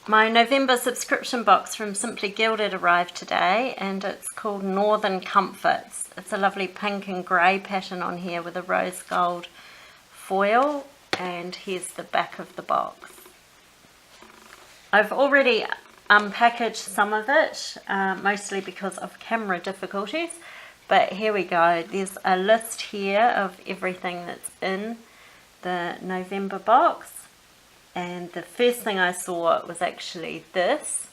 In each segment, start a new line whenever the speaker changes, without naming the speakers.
My November subscription box from Simply Gilded arrived today, and it's called Northern Comforts. It's a lovely pink and grey pattern on here with a rose gold foil, and here's the back of the box. I've already unpackaged some of it, mostly because of camera difficulties, but here we go. There's a list here of everything that's in the November box. And the first thing I saw was actually this,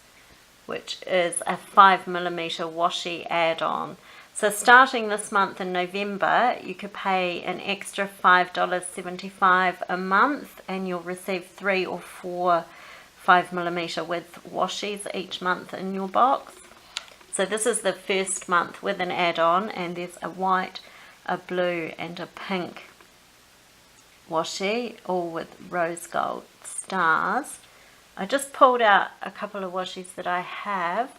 which is a 5mm washi add-on. So starting this month in November, you could pay an extra $5.75 a month, and you'll receive 3 or 4 5mm width washis each month in your box. So this is the first month with an add-on, and there's a white, a blue, and a pink washi, all with rose gold stars. I just pulled out a couple of washis that I have.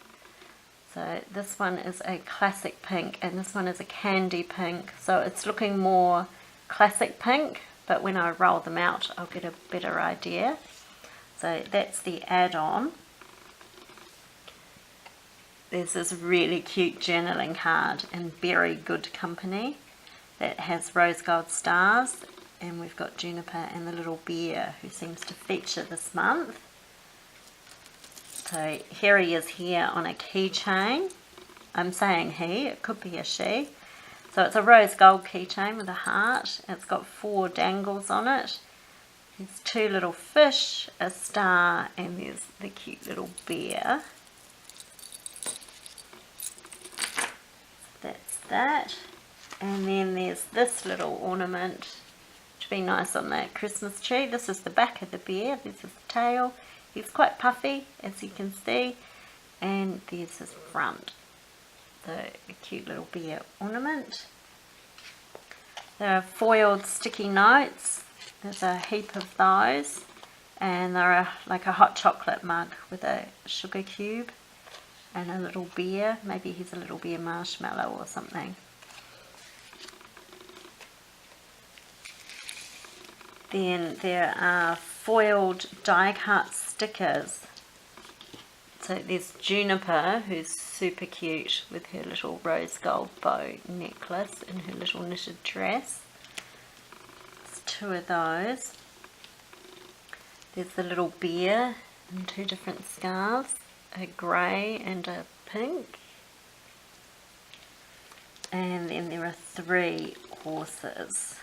So this one is a classic pink, and this one is a candy pink. So it's looking more classic pink, but when I roll them out, I'll get a better idea. So that's the add-on. There's this really cute journaling card in very good company that has rose gold stars. And we've got Juniper and the little bear, who seems to feature this month. So here he is here on a keychain. I'm saying he, it could be a she. So it's a rose gold keychain with a heart. It's got 4 dangles on it. There's 2 little fish, a star, and there's the cute little bear. That's that. And then there's this little ornament. Be nice on that Christmas tree. This is the back of the bear. There's his tail. He's quite puffy, as you can see, and there's his front. So a cute little bear ornament. There are foiled sticky notes. There's a heap of those, and they're like a hot chocolate mug with a sugar cube and a little bear. Maybe he's a little bear marshmallow or something. Then there are foiled die cut stickers. So there's Juniper, who's super cute with her little rose gold bow necklace and her little knitted dress. There's 2 of those. There's the little bear in 2 different scarves, a grey and a pink. And then there are 3 horses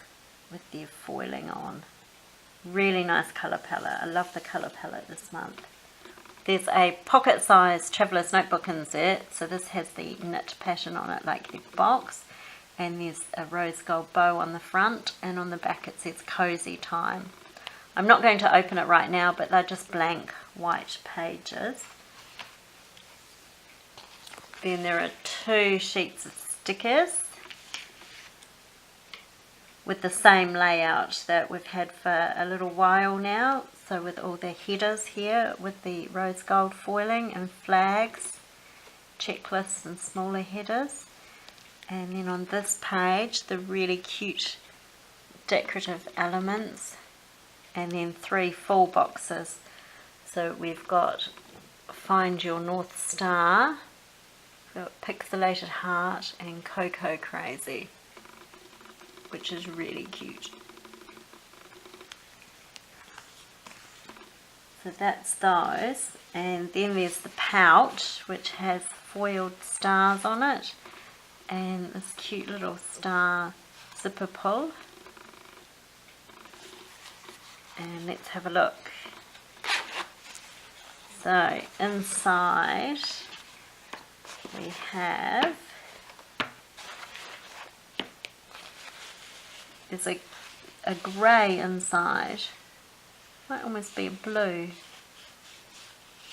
with their foiling on. Really nice colour palette. I love the colour palette this month. There's a pocket size traveller's notebook insert. So this has the knit pattern on it like the box. And there's a rose gold bow on the front. And on the back it says cozy time. I'm not going to open it right now, but they're just blank white pages. Then there are 2 sheets of stickers with the same layout that we've had for a little while now. So with all the headers here with the rose gold foiling and flags, checklists and smaller headers. And then on this page, the really cute decorative elements. And then 3 full boxes. So we've got Find Your North Star, we've got Pixelated Heart, and Cocoa Crazy, which is really cute. So that's those. And then there's the pouch, which has foiled stars on it, and this cute little star zipper pull. And let's have a look. So inside we have, there's a grey inside, might almost be a blue,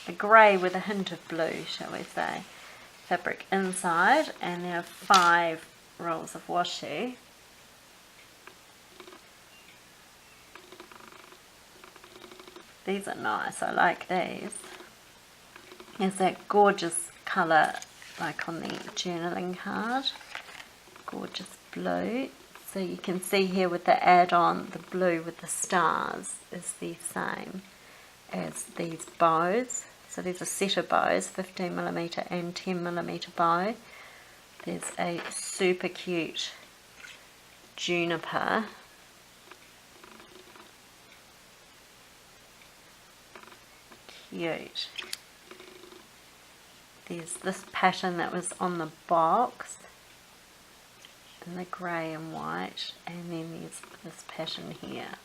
a grey with a hint of blue, shall we say, fabric inside, and there are 5 rolls of washi. These are nice, I like these. There's that gorgeous colour like on the journaling card, gorgeous blue. So you can see here with the add-on, the blue with the stars is the same. as these bows. So there's a set of bows, 15mm and 10mm bow. There's a super cute juniper. Cute. There's this pattern that was on the box in the grey and white, and then there's this pattern here.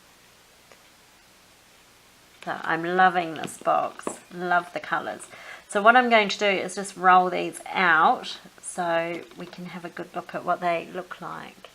So I'm loving this box, love the colours. So what I'm going to do is just roll these out so we can have a good look at what they look like.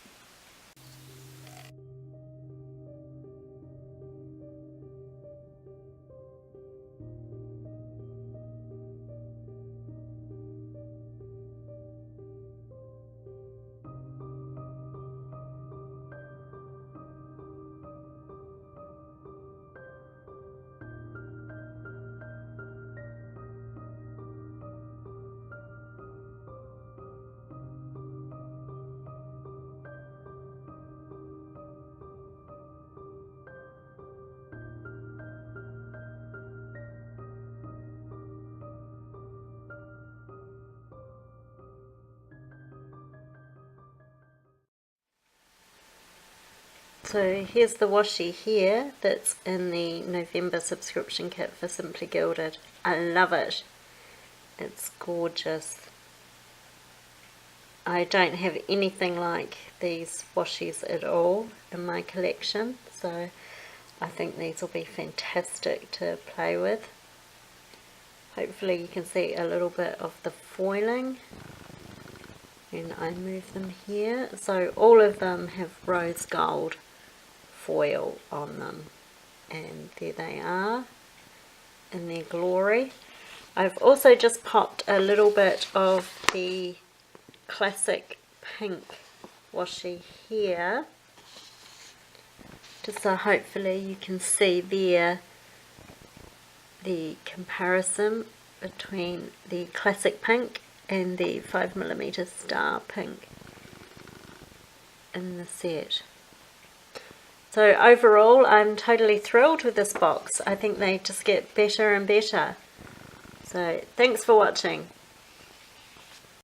So here's the washi here that's in the November subscription kit for Simply Gilded. I love it. It's gorgeous. I don't have anything like these washis at all in my collection, so I think these will be fantastic to play with. Hopefully you can see a little bit of the foiling when I move them here. So all of them have rose gold foil on them, and there they are in their glory. I've also just popped a little bit of the classic pink washi here, just so hopefully you can see there the comparison between the classic pink and the 5mm star pink in the set. So overall, I'm totally thrilled with this box. I think they just get better and better. So thanks for watching.